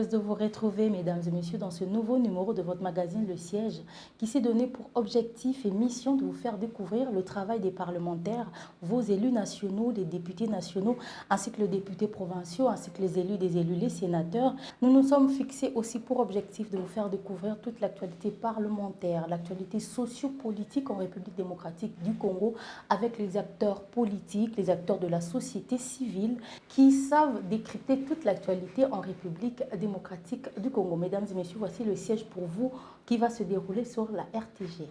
heureuse de vous retrouver, mesdames et messieurs, dans ce nouveau numéro de votre magazine Le Siège, qui s'est donné pour objectif et mission de vous faire découvrir le travail des parlementaires, vos élus nationaux, les députés nationaux, ainsi que les députés provinciaux, ainsi que les élus des élus, les sénateurs. Nous nous sommes fixés aussi pour objectif de vous faire découvrir toute l'actualité parlementaire, l'actualité socio-politique en République démocratique du Congo, avec les acteurs politiques, les acteurs de la société civile, qui savent décrypter toute l'actualité en République démocratique du Congo. Mesdames et messieurs, voici le siège pour vous qui va se dérouler sur la RTGA.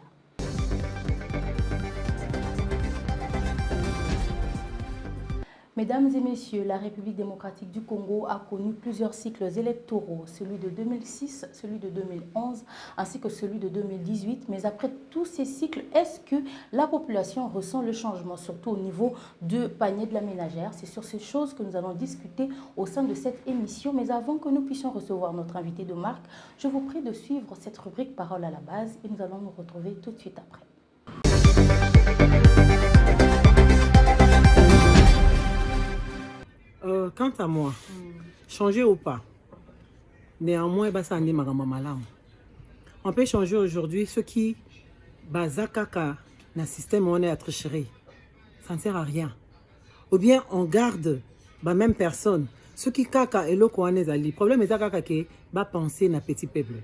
Mesdames et messieurs, la République démocratique du Congo a connu plusieurs cycles électoraux, celui de 2006, celui de 2011, ainsi que celui de 2018. Mais après tous ces cycles, est-ce que la population ressent le changement, surtout au niveau du panier de la ménagère? C'est sur ces choses que nous allons discuter au sein de cette émission. Mais avant que nous puissions recevoir notre invité de marque, je vous prie de suivre cette rubrique Parole à la base et nous allons nous retrouver tout de suite après. Quant à moi, changer ou pas, néanmoins, on peut changer aujourd'hui ce qui bazakaka dans le système où on est à tricherie. Ça ne sert à rien. Ou bien on garde la même personne. Ce qui kaka et l'eau le problème est que va penser na petit peuple.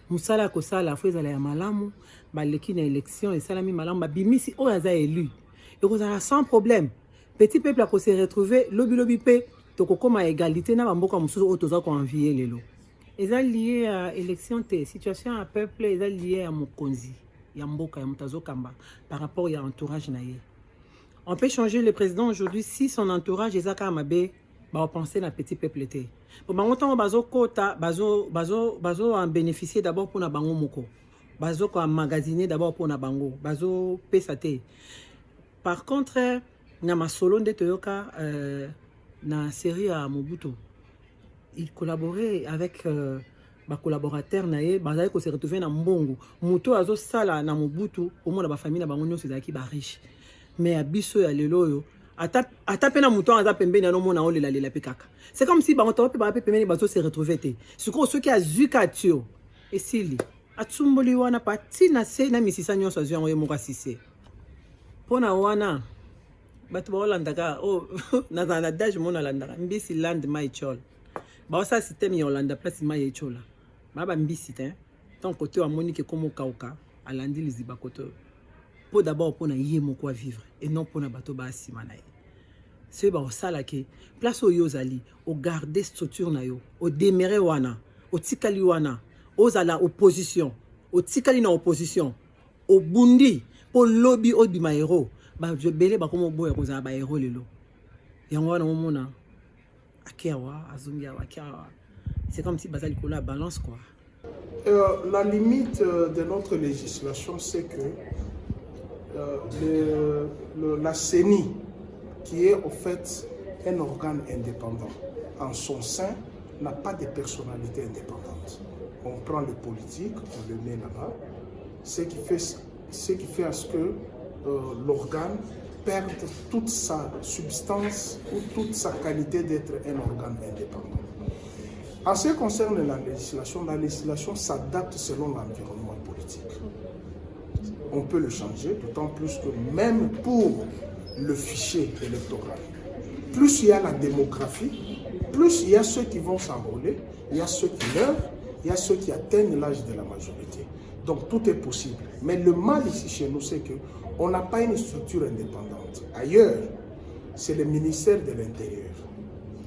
Musala kosala faut ezala ya malamu ba leki na élection et salami malamu ba bimisi o yaza élu. Et vous avez sans problème. Petit peuple a se retrouver lobby pe to kokoma égalité na bamboka mususu o toza ko envier lelo. Eza lié à élection te situation à peuple eza lié à mokonzi ya mboka ya mutazo kamba par rapport à entourage na ye. On peut changer le président aujourd'hui si son entourage ezaka mabe ba penser na petit peuple te. Bon bangotan bazo kota bazo en bénéficier d'abord pour na bango moko. Bazo ko magasiner d'abord pour na bango, bazo pesa te. Par contre na masolo nde toyoka na série à Mobutu, il collaborait avec ba collaborateurs nae bazali ko se retrouver na mbongo muto azo sala na Mobutu au moins ba famille na bango nyonso ezaki ba riche mais abiso ya lelo yo ata pena muto aza pembeni no mona olela lela pekaka. C'est comme si ba moto pe ba pembeni bazo se retrouver te siko ceux qui azuka tio esili atsumboli wana pati na se na misisa nyonso azu yango yemoka sise pona wana bato baolandaka o nazana daje mona landaka mbisi land mai chol baosa système ya olanda place mai chola ba mbisi te tant côté wa monique comme kauka alandi liziba koto pour d'abord pour na yemo quoi vivre et non pour na bato ba sima na ye c'est ba osala ke place o yozali o garder structure na yo o demere wana o tikali wana o zala opposition o tikali na opposition o bundi pour lobby o di maero ba je belé ba comme boya koza ba héros lelo yango wana mona akewa azungia akewa c'est comme si bazali kola balance quoi. La limite de notre législation c'est que la CENI qui est en fait un organe indépendant en son sein n'a pas de personnalité indépendante. On prend le politique, on le met là-bas, ce qui fait à ce que l'organe perd toute sa substance ou toute sa qualité d'être un organe indépendant. En ce qui concerne la législation s'adapte selon l'environnement politique. On peut le changer, d'autant plus que même pour le fichier électoral, plus il y a la démographie, plus il y a ceux qui vont s'enrôler, il y a ceux qui meurent, il y a ceux qui atteignent l'âge de la majorité. Donc tout est possible. Mais le mal ici chez nous, c'est qu'on n'a pas une structure indépendante. Ailleurs, c'est le ministère de l'Intérieur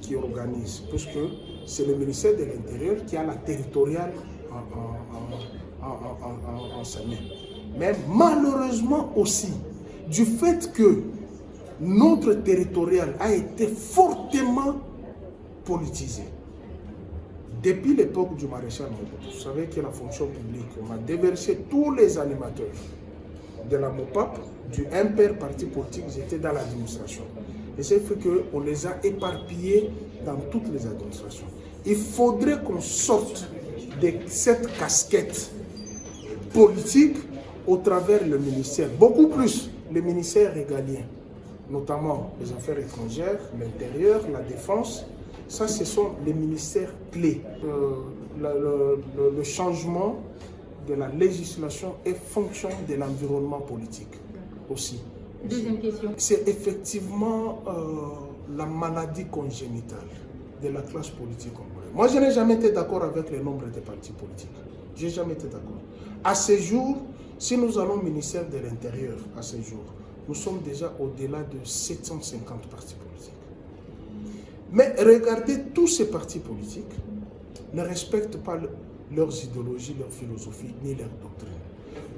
qui organise, puisque c'est le ministère de l'Intérieur qui a la territoriale en sa main. Mais malheureusement aussi, du fait que notre territorial a été fortement politisé, depuis l'époque du maréchal Mobutu, vous savez que la fonction publique, on a déversé tous les animateurs de la MOPAP, du MPR parti politique, ils étaient dans l'administration. Et c'est fait qu'on les a éparpillés dans toutes les administrations. Il faudrait qu'on sorte de cette casquette politique au travers le ministère, beaucoup plus le ministère régalien, notamment les affaires étrangères, l'intérieur, la défense, Ça, ce sont les ministères clés. Le changement de la législation est fonction de l'environnement politique aussi. Deuxième question. C'est effectivement la maladie congénitale de la classe politique congolaise. Moi, je n'ai jamais été d'accord avec le nombre de partis politiques. Je n'ai jamais été d'accord. À ce jour, si nous allons au ministère de l'Intérieur, à ce jour, nous sommes déjà au-delà de 750 partis politiques. Mais regardez, tous ces partis politiques ne respectent pas leurs idéologies, leur philosophie, ni leur doctrine.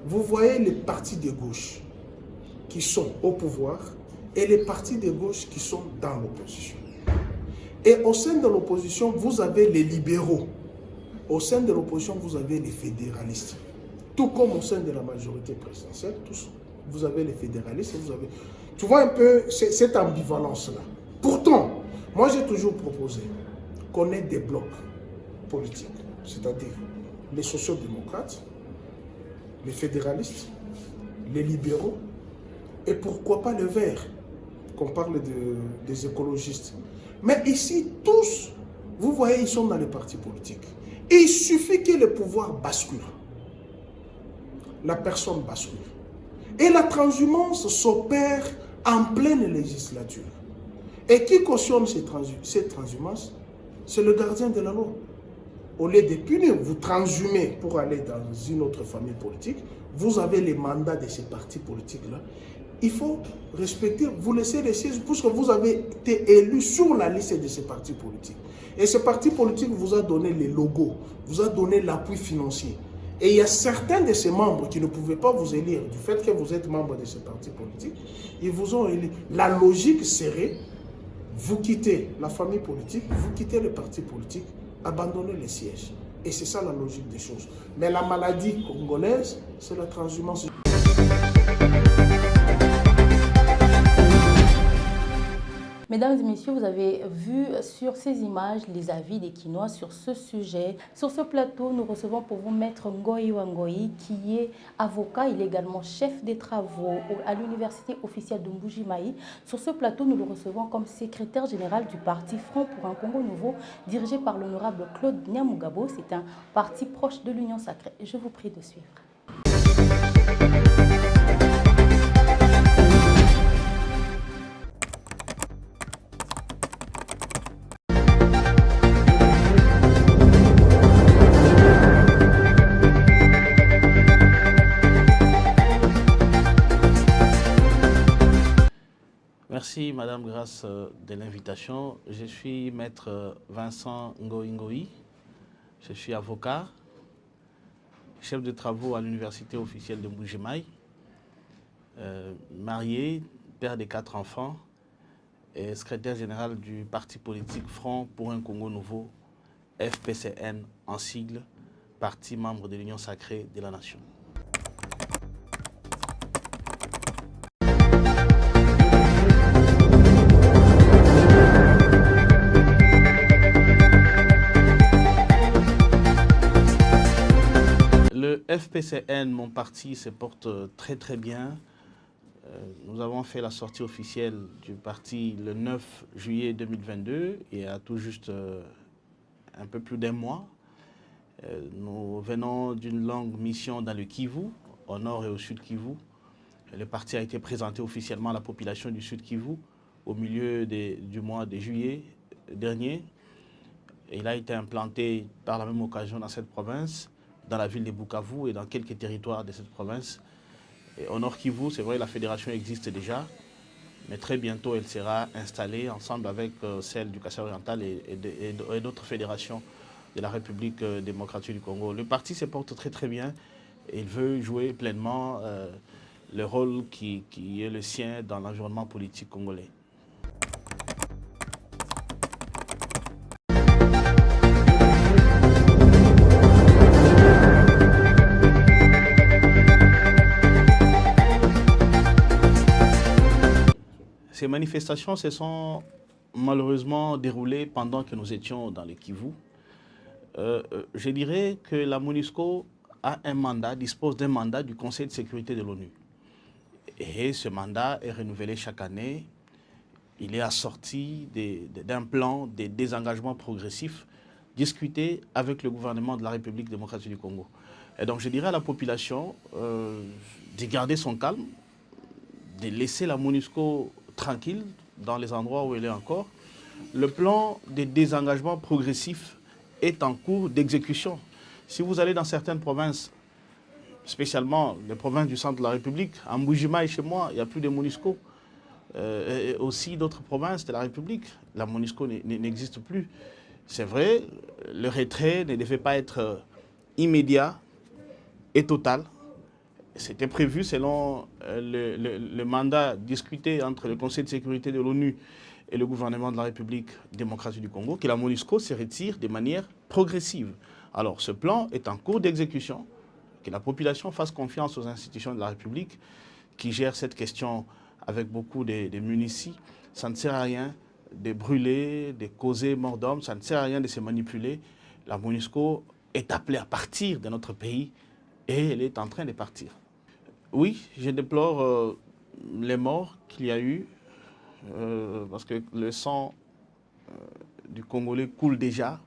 Vous voyez les partis de gauche qui sont au pouvoir et les partis de gauche qui sont dans l'opposition. Et au sein de l'opposition, vous avez les libéraux. Au sein de l'opposition, vous avez les fédéralistes. Tout comme au sein de la majorité présidentielle, tous, vous avez les fédéralistes et vous avez... Tu vois un peu cette ambivalence-là. Pourtant, moi j'ai toujours proposé qu'on ait des blocs politiques, c'est-à-dire les sociaux-démocrates, les fédéralistes, les libéraux, et pourquoi pas les verts, qu'on parle des écologistes. Mais ici, tous, vous voyez, ils sont dans les partis politiques. Et il suffit que le pouvoir bascule. La personne bascule. Et la transhumance s'opère en pleine législature. Et qui cautionne cette transhumance? C'est le gardien de la loi. Au lieu de punir, vous transhumez pour aller dans une autre famille politique, vous avez les mandats de ces partis politiques-là. Il faut respecter, vous laissez les sièges, puisque vous avez été élu sur la liste de ces partis politiques. Et ce parti politique vous a donné les logos, vous a donné l'appui financier. Et il y a certains de ces membres qui ne pouvaient pas vous élire du fait que vous êtes membre de ce parti politique. Ils vous ont élu. La logique serait, vous quittez la famille politique, vous quittez le parti politique, abandonnez les sièges. Et c'est ça la logique des choses. Mais la maladie congolaise, c'est la transhumance. Mesdames et messieurs, vous avez vu sur ces images les avis des Kinois sur ce sujet. Sur ce plateau, nous recevons pour vous Maître Ngoyi Wangoyi, qui est avocat. Il est également chef des travaux à l'université officielle de Mbuji-Mayi. Sur ce plateau, nous le recevons comme secrétaire général du parti Front pour un Congo Nouveau, dirigé par l'honorable Claude Nyamugabo. C'est un parti proche de l'Union Sacrée. Je vous prie de suivre. Merci Madame Grâce de l'invitation. Je suis Maître Vincent Ngoyi. Je suis avocat, chef de travaux à l'université officielle de Mbuji-Mayi, marié, père de 4 enfants et secrétaire général du parti politique Front pour un Congo Nouveau, FPCN en sigle, parti membre de l'Union Sacrée de la Nation. Le FPCN, mon parti, se porte très très bien. Nous avons fait la sortie officielle du parti le 9 juillet 2022 et à tout juste un peu plus d'un mois. Nous venons d'une longue mission dans le Kivu, au nord et au sud Kivu. Le parti a été présenté officiellement à la population du sud Kivu au milieu du mois de juillet dernier. Et il a été implanté par la même occasion dans cette province, dans la ville de Bukavu et dans quelques territoires de cette province. Et au Nord Kivu, c'est vrai, la fédération existe déjà, mais très bientôt elle sera installée ensemble avec celle du Kassai oriental et d'autres fédérations de la République démocratique du Congo. Le parti se porte très très bien et il veut jouer pleinement le rôle qui est le sien dans l'environnement politique congolais. Ces manifestations se sont malheureusement déroulées pendant que nous étions dans le Kivu. Je dirais que la MONUSCO a un mandat, dispose d'un mandat du Conseil de sécurité de l'ONU. Et ce mandat est renouvelé chaque année. il est assorti d'un plan de désengagement progressif discuté avec le gouvernement de la République démocratique du Congo. Et donc je dirais à la population de garder son calme, de laisser la MONUSCO tranquille dans les endroits où elle est encore. Le plan de désengagement progressif est en cours d'exécution. Si vous allez dans certaines provinces, spécialement les provinces du centre de la République, à Mboujima et chez moi, il n'y a plus de MONUSCO. Et aussi d'autres provinces de la République, la MONUSCO n'existe plus. C'est vrai, le retrait ne devait pas être immédiat et total. C'était prévu selon le mandat discuté entre le Conseil de sécurité de l'ONU et le gouvernement de la République démocratique du Congo, que la MONUSCO se retire de manière progressive. Alors ce plan est en cours d'exécution, que la population fasse confiance aux institutions de la République qui gèrent cette question avec beaucoup de munitions. Ça ne sert à rien de brûler, de causer mort d'homme, ça ne sert à rien de se manipuler. La MONUSCO est appelée à partir de notre pays et elle est en train de partir. Oui, je déplore les morts qu'il y a eu parce que le sang du Congolais coule déjà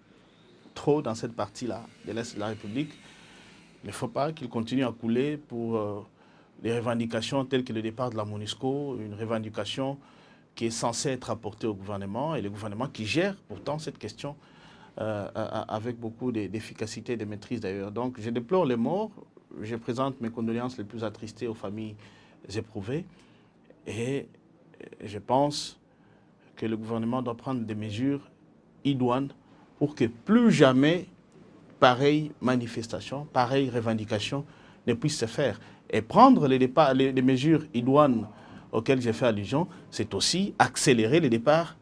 trop dans cette partie-là de l'Est de la République. Il ne faut pas qu'il continue à couler pour des revendications telles que le départ de la MONUSCO, une revendication qui est censée être apportée au gouvernement et le gouvernement qui gère pourtant cette question avec beaucoup d'efficacité et de maîtrise d'ailleurs. Donc je déplore les morts, je présente mes condoléances les plus attristées aux familles éprouvées et je pense que le gouvernement doit prendre des mesures idoines pour que plus jamais pareille manifestation, pareille revendication ne puisse se faire. Et prendre les mesures idoines auxquelles j'ai fait allusion, c'est aussi accélérer les départs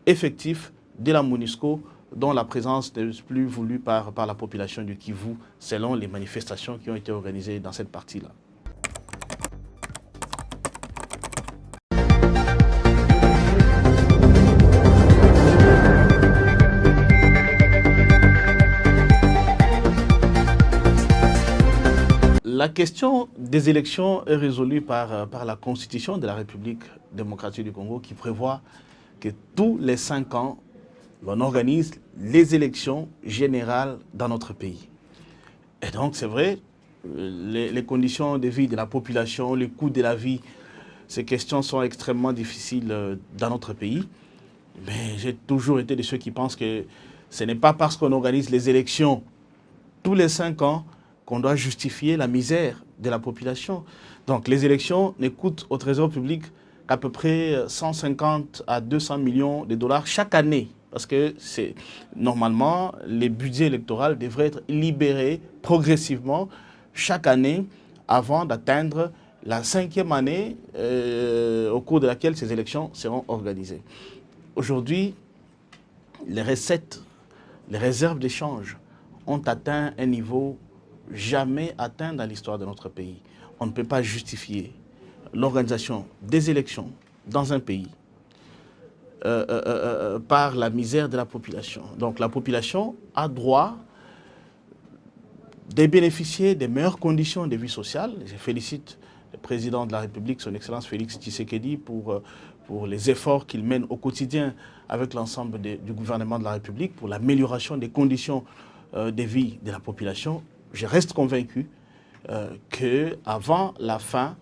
effectifs de la MONUSCO dont la présence n'est plus voulue par la population du Kivu selon les manifestations qui ont été organisées dans cette partie-là. La question des élections est résolue par la Constitution de la République démocratique du Congo qui prévoit que tous les 5 ans, on organise les élections générales dans notre pays. Et donc c'est vrai, les conditions de vie de la population, le coût de la vie, ces questions sont extrêmement difficiles dans notre pays. Mais j'ai toujours été de ceux qui pensent que ce n'est pas parce qu'on organise les élections tous les 5 ans qu'on doit justifier la misère de la population. Donc les élections ne coûtent au Trésor public qu'à peu près 150 à 200 millions de dollars chaque année. Parce que normalement, les budgets électoraux devraient être libérés progressivement chaque année avant d'atteindre la 5e année au cours de laquelle ces élections seront organisées. Aujourd'hui, les recettes, les réserves d'échange ont atteint un niveau jamais atteint dans l'histoire de notre pays. On ne peut pas justifier l'organisation des élections dans un pays par la misère de la population. Donc la population a droit de bénéficier des meilleures conditions de vie sociale. Je félicite le président de la République, son Excellence Félix Tshisekedi, pour les efforts qu'il mène au quotidien avec l'ensemble du gouvernement de la République pour l'amélioration des conditions de vie de la population. Je reste convaincu qu'avant la fin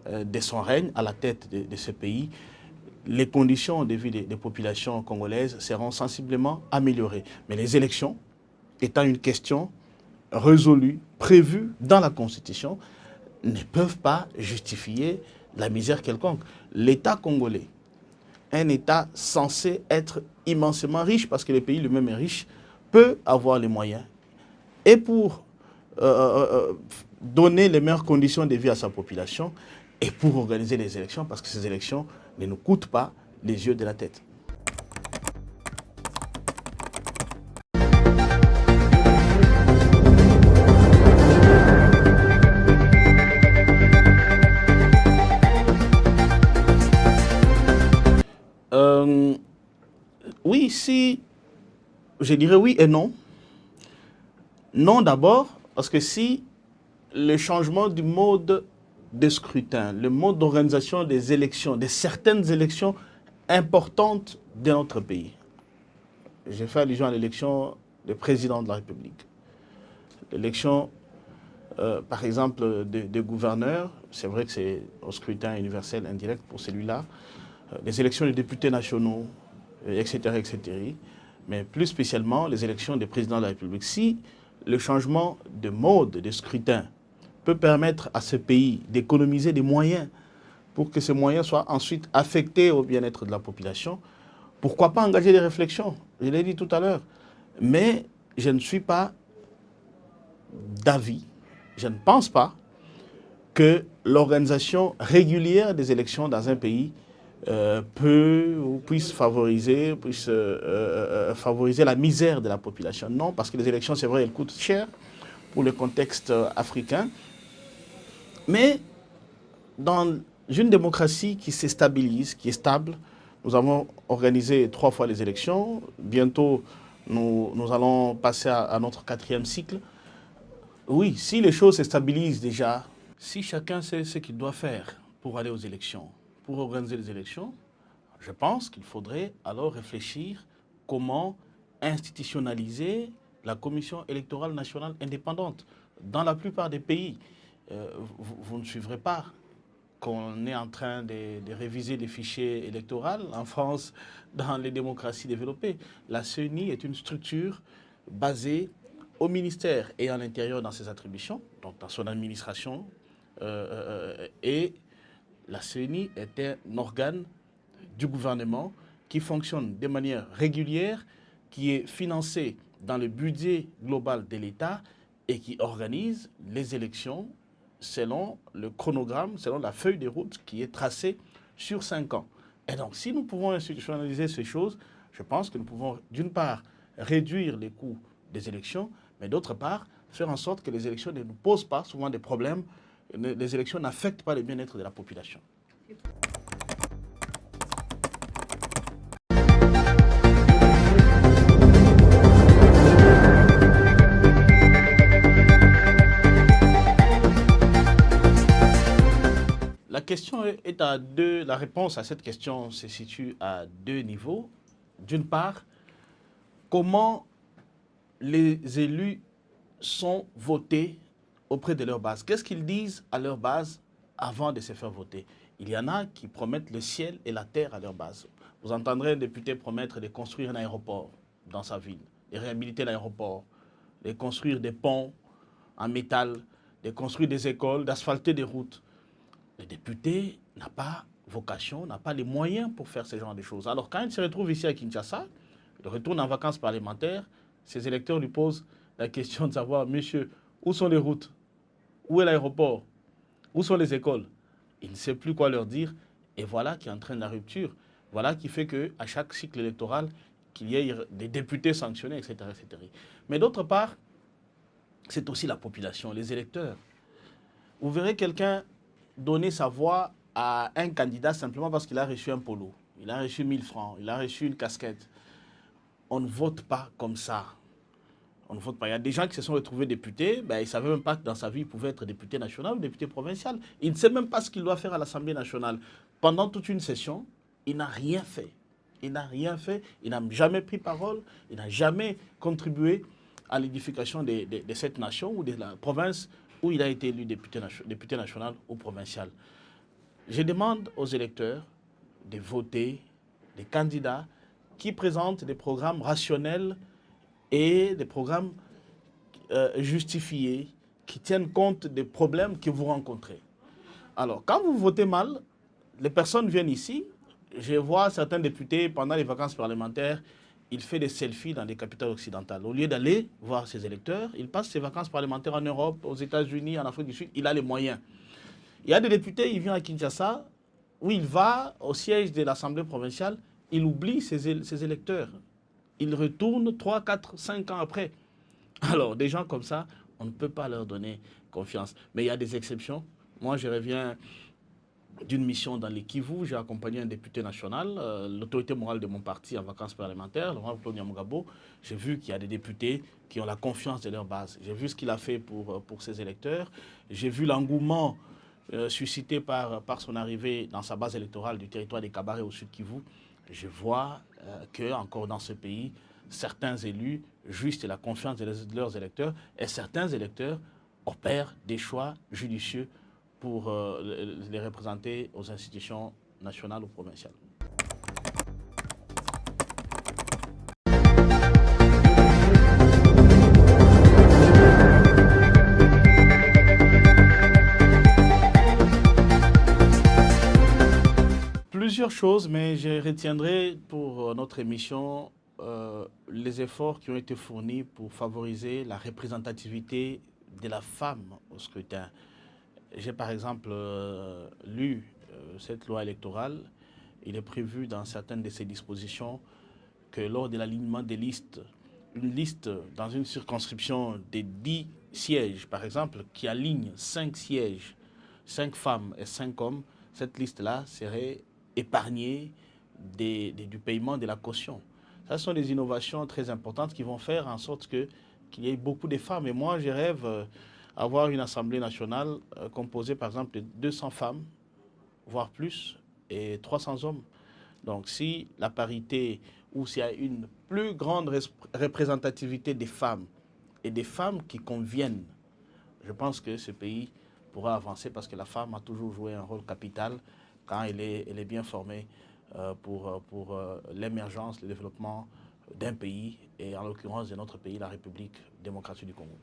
de son règne à la tête de ce pays, les conditions de vie des populations congolaises seront sensiblement améliorées. Mais les élections, étant une question résolue, prévue dans la Constitution, ne peuvent pas justifier la misère quelconque. L'État congolais, un État censé être immensément riche, parce que le pays lui-même est riche, peut avoir les moyens. Et pour donner les meilleures conditions de vie à sa population, et pour organiser les élections, parce que ces élections ne nous coûtent pas les yeux de la tête. Oui, je dirais oui et non. Non d'abord, parce que si le changement du mode de scrutin, le mode d'organisation des élections, de certaines élections importantes de notre pays. J'ai fait allusion à l'élection du président de la République. L'élection, par exemple, des gouverneurs, c'est vrai que c'est au scrutin universel indirect pour celui-là, les élections des députés nationaux, etc., etc., mais plus spécialement les élections des présidents de la République. Si le changement de mode de scrutin peut permettre à ce pays d'économiser des moyens pour que ces moyens soient ensuite affectés au bien-être de la population, pourquoi pas engager des réflexions? Je l'ai dit tout à l'heure. Mais je ne suis pas d'avis, je ne pense pas que l'organisation régulière des élections dans un pays peut ou puisse favoriser la misère de la population. Non, parce que les élections, c'est vrai, elles coûtent cher pour le contexte africain. Mais dans une démocratie qui se stabilise, qui est stable, nous avons organisé 3 fois les élections. Bientôt, nous allons passer à notre 4e cycle. Oui, si les choses se stabilisent déjà, si chacun sait ce qu'il doit faire pour aller aux élections, pour organiser les élections, je pense qu'il faudrait alors réfléchir comment institutionnaliser la Commission électorale nationale indépendante. Dans la plupart des pays, vous ne suivrez pas qu'on est en train de réviser les fichiers électoraux. En France, dans les démocraties développées, la CENI est une structure basée au ministère et à l'intérieur dans ses attributions, donc dans son administration, et la CENI est un organe du gouvernement qui fonctionne de manière régulière, qui est financé dans le budget global de l'État et qui organise les élections selon le chronogramme, selon la feuille de route qui est tracée sur 5 ans. Et donc, si nous pouvons institutionnaliser ces choses, je pense que nous pouvons, d'une part, réduire les coûts des élections, mais d'autre part, faire en sorte que les élections ne nous posent pas souvent des problèmes. Les élections n'affectent pas le bien-être de la population. La réponse à cette question se situe à 2 niveaux. D'une part, comment les élus sont votés auprès de leur base. Qu'est-ce qu'ils disent à leur base avant de se faire voter? Il y en a qui promettent le ciel et la terre à leur base. Vous entendrez un député promettre de construire un aéroport dans sa ville, de réhabiliter l'aéroport, de construire des ponts en métal, de construire des écoles, d'asphalter des routes. Le député n'a pas vocation, n'a pas les moyens pour faire ce genre de choses. Alors quand il se retrouve ici à Kinshasa, il retourne en vacances parlementaires, ses électeurs lui posent la question de savoir, monsieur, où sont les routes? Où est l'aéroport? Où sont les écoles? Il ne sait plus quoi leur dire. Et voilà qui entraîne la rupture. Voilà qui fait qu'à chaque cycle électoral, qu'il y ait des députés sanctionnés, etc., etc. Mais d'autre part, c'est aussi la population, les électeurs. Vous verrez quelqu'un donner sa voix à un candidat simplement parce qu'il a reçu un polo, il a reçu 1000 francs, il a reçu une casquette. On ne vote pas comme ça. On ne vote pas. Il y a des gens qui se sont retrouvés députés, ben, ils ne savaient même pas que dans sa vie, il pouvait être député national ou député provincial. Il ne sait même pas ce qu'il doit faire à l'Assemblée nationale. Pendant toute une session, il n'a rien fait. Il n'a rien fait, il n'a jamais pris parole, il n'a jamais contribué à l'édification de cette nation ou de la province où il a été élu député national ou provincial. Je demande aux électeurs de voter des candidats qui présentent des programmes rationnels et des programmes justifiés, qui tiennent compte des problèmes que vous rencontrez. Alors, quand vous votez mal, les personnes viennent ici. Je vois certains députés, pendant les vacances parlementaires, ils font des selfies dans les capitales occidentales. Au lieu d'aller voir ses électeurs, il passe ses vacances parlementaires en Europe, aux États-Unis, en Afrique du Sud. Il a les moyens. Il y a des députés, il vient à Kinshasa, où il va au siège de l'Assemblée provinciale, il oublie ses électeurs. Il retourne 3, 4, 5 ans après. Alors, des gens comme ça, on ne peut pas leur donner confiance. Mais il y a des exceptions. Moi, je reviens d'une mission dans les Kivu. J'ai accompagné un député national, l'autorité morale de mon parti en vacances parlementaires, Laurent Claude Nyamugabo. J'ai vu qu'il y a des députés qui ont la confiance de leur base. J'ai vu ce qu'il a fait pour ses électeurs. J'ai vu l'engouement suscité par son arrivée dans sa base électorale du territoire des Kabaré au sud Kivu. je vois que encore dans ce pays, certains élus jouissent de la confiance de leurs électeurs et certains électeurs opèrent des choix judicieux pour les représenter aux institutions nationales ou provinciales. Plusieurs choses, mais je retiendrai pour notre émission les efforts qui ont été fournis pour favoriser la représentativité de la femme au scrutin. J'ai par exemple lu cette loi électorale. Il est prévu dans certaines de ses dispositions que lors de l'alignement des listes, une liste dans une circonscription de 10 sièges, par exemple, qui aligne 5 sièges, 5 femmes et 5 hommes, cette liste-là serait épargnée du paiement de la caution. Ce sont des innovations très importantes qui vont faire en sorte qu'il y ait beaucoup de femmes. Et moi, je rêve avoir une Assemblée nationale composée, par exemple, de 200 femmes, voire plus, et 300 hommes. Donc, si la parité, ou s'il y a une plus grande représentativité des femmes, et des femmes qui conviennent, je pense que ce pays pourra avancer parce que la femme a toujours joué un rôle capital quand elle est bien formée pour l'émergence, le développement d'un pays, et en l'occurrence de notre pays, la République démocratique du Congo.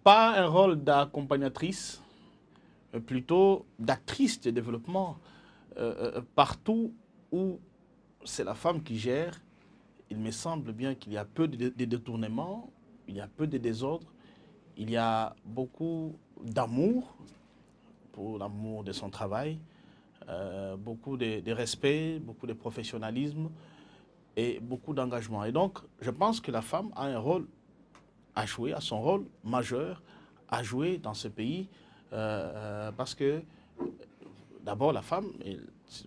Pas un rôle d'accompagnatrice, mais plutôt d'actrice de développement. Partout où c'est la femme qui gère, il me semble bien qu'il y a peu de détournements, il y a peu de désordre, il y a beaucoup d'amour pour l'amour de son travail, beaucoup de respect, beaucoup de professionnalisme et beaucoup d'engagement. Et donc, je pense que la femme a un rôle à jouer, a son rôle majeur à jouer dans ce pays parce que d'abord la femme,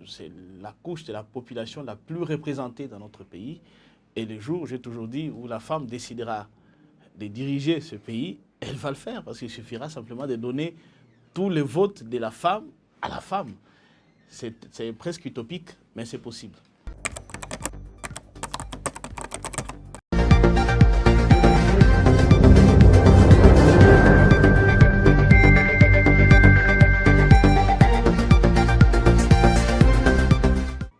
c'est la couche de la population la plus représentée dans notre pays, et le jour, j'ai toujours dit, où la femme décidera de diriger ce pays, elle va le faire parce qu'il suffira simplement de donner tous les votes de la femme à la femme. C'est presque utopique, mais c'est possible.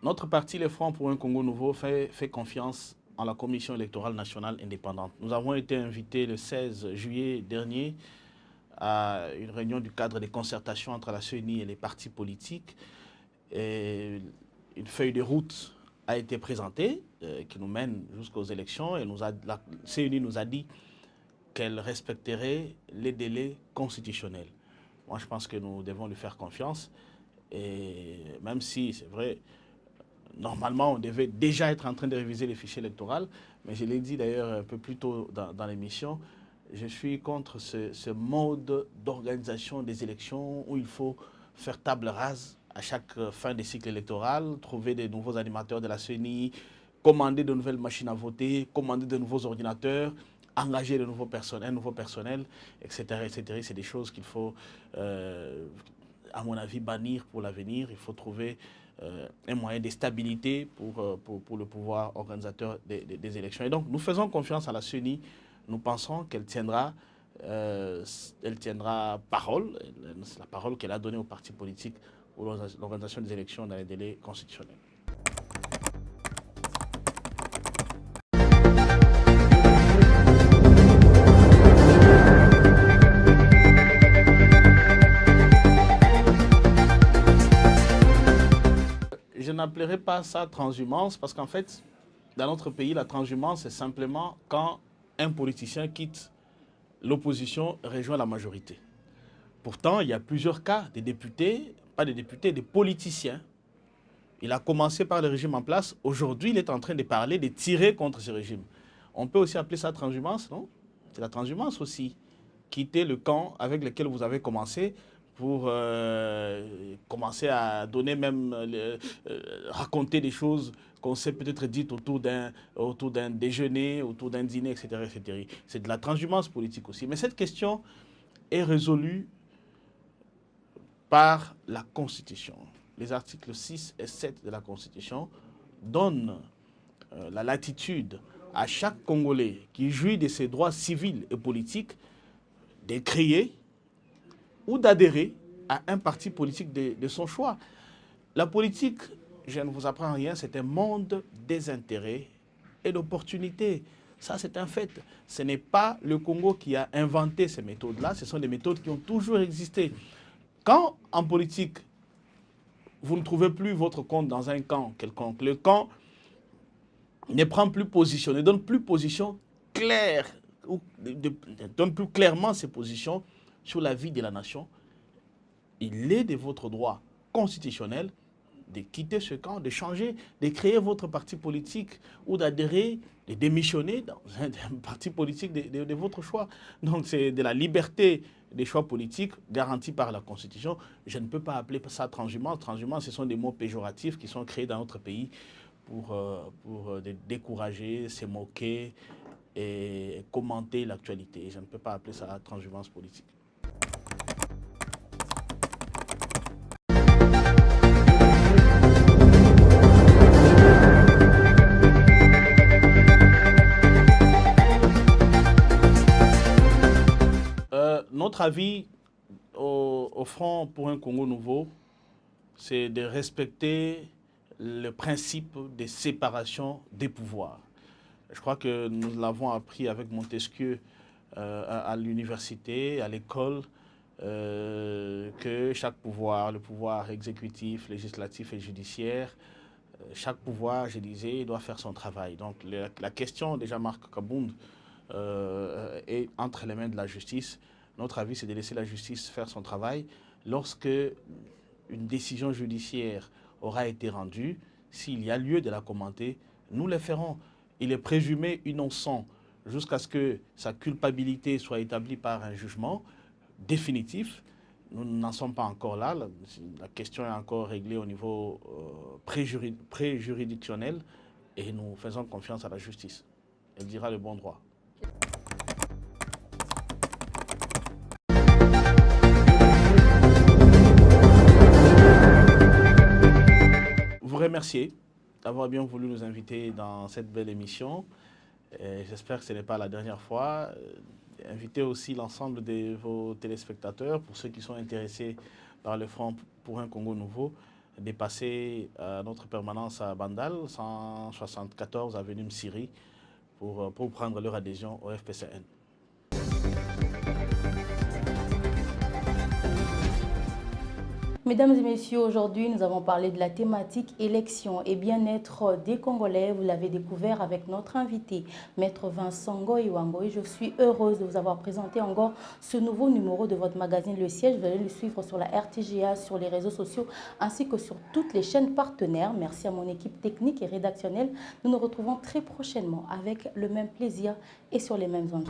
Notre parti, les Francs pour un Congo nouveau, fait confiance en la Commission électorale nationale indépendante. Nous avons été invités le 16 juillet dernier à une réunion du cadre de concertation entre la CENI et les partis politiques. Et une feuille de route a été présentée qui nous mène jusqu'aux élections. Et la CENI nous a dit qu'elle respecterait les délais constitutionnels. Moi, je pense que nous devons lui faire confiance. Et même si, c'est vrai, normalement, on devait déjà être en train de réviser les fichiers électoraux, mais je l'ai dit d'ailleurs un peu plus tôt dans l'émission, je suis contre ce mode d'organisation des élections où il faut faire table rase à chaque fin des cycles électoraux, trouver des nouveaux animateurs de la CENI, commander de nouvelles machines à voter, commander de nouveaux ordinateurs, engager de nouveaux un nouveau personnel, etc. etc. C'est des choses qu'il faut, à mon avis, bannir pour l'avenir. Il faut trouver un moyen de stabilité pour le pouvoir organisateur des élections. Et donc, nous faisons confiance à la CENI. Nous pensons qu'elle tiendra parole, la parole qu'elle a donnée aux partis politiques pour l'organisation des élections dans les délais constitutionnels. Je n'appellerai pas ça transhumance parce qu'en fait, dans notre pays, la transhumance, c'est simplement quand un politicien quitte l'opposition et rejoint la majorité. Pourtant, il y a plusieurs cas de députés, pas de députés, de politiciens. Il a commencé par le régime en place. Aujourd'hui, il est en train de parler, de tirer contre ce régime. On peut aussi appeler ça transhumance, non? C'est la transhumance aussi. Quitter le camp avec lequel vous avez commencé pour commencer à donner même, raconter des choses qu'on s'est peut-être dites autour d'un déjeuner, autour d'un dîner, etc., etc. C'est de la transhumance politique aussi. Mais cette question est résolue par la Constitution. Les articles 6 et 7 de la Constitution donnent la latitude à chaque Congolais qui jouit de ses droits civils et politiques de créer ou d'adhérer à un parti politique de son choix. La politique, je ne vous apprends rien, c'est un monde des intérêts et d'opportunités. Ça, c'est un fait. Ce n'est pas le Congo qui a inventé ces méthodes-là, ce sont des méthodes qui ont toujours existé. Quand, en politique, vous ne trouvez plus votre compte dans un camp quelconque, le camp ne prend plus position, ne donne plus position claire, ou ne donne plus clairement ses positions sur la vie de la nation, il est de votre droit constitutionnel de quitter ce camp, de changer, de créer votre parti politique ou d'adhérer, de démissionner dans un parti politique de votre choix. Donc c'est de la liberté des choix politiques garantie par la Constitution. Je ne peux pas appeler ça transhumance. Transhumance, ce sont des mots péjoratifs qui sont créés dans notre pays pour décourager, se moquer et commenter l'actualité. Je ne peux pas appeler ça transhumance politique. Notre avis au Front pour un Congo nouveau, c'est de respecter le principe de séparation des pouvoirs. Je crois que nous l'avons appris avec Montesquieu à l'université, à l'école, que chaque pouvoir, le pouvoir exécutif, législatif et judiciaire, chaque pouvoir, je disais, doit faire son travail. Donc la question de Jean-Marc Kabound est entre les mains de la justice. Notre avis, c'est de laisser la justice faire son travail. Lorsque une décision judiciaire aura été rendue, s'il y a lieu de la commenter, nous le ferons. Il est présumé innocent jusqu'à ce que sa culpabilité soit établie par un jugement définitif. Nous n'en sommes pas encore là. La question est encore réglée au niveau préjuridictionnel et nous faisons confiance à la justice. Elle dira le bon droit. Vous remercier d'avoir bien voulu nous inviter dans cette belle émission. J'espère que ce n'est pas la dernière fois. Invitez aussi l'ensemble de vos téléspectateurs, pour ceux qui sont intéressés par le Front pour un Congo nouveau, de passer à notre permanence à Bandal, 174 avenue Msiri, pour prendre leur adhésion au FPCN. Mesdames et messieurs, aujourd'hui, nous avons parlé de la thématique élection et bien-être des Congolais. Vous l'avez découvert avec notre invité, Maître Vincent Ngoï-Wangoï. Je suis heureuse de vous avoir présenté encore ce nouveau numéro de votre magazine Le Siège. Vous allez le suivre sur la RTGA, sur les réseaux sociaux, ainsi que sur toutes les chaînes partenaires. Merci à mon équipe technique et rédactionnelle. Nous nous retrouvons très prochainement avec le même plaisir et sur les mêmes ondes.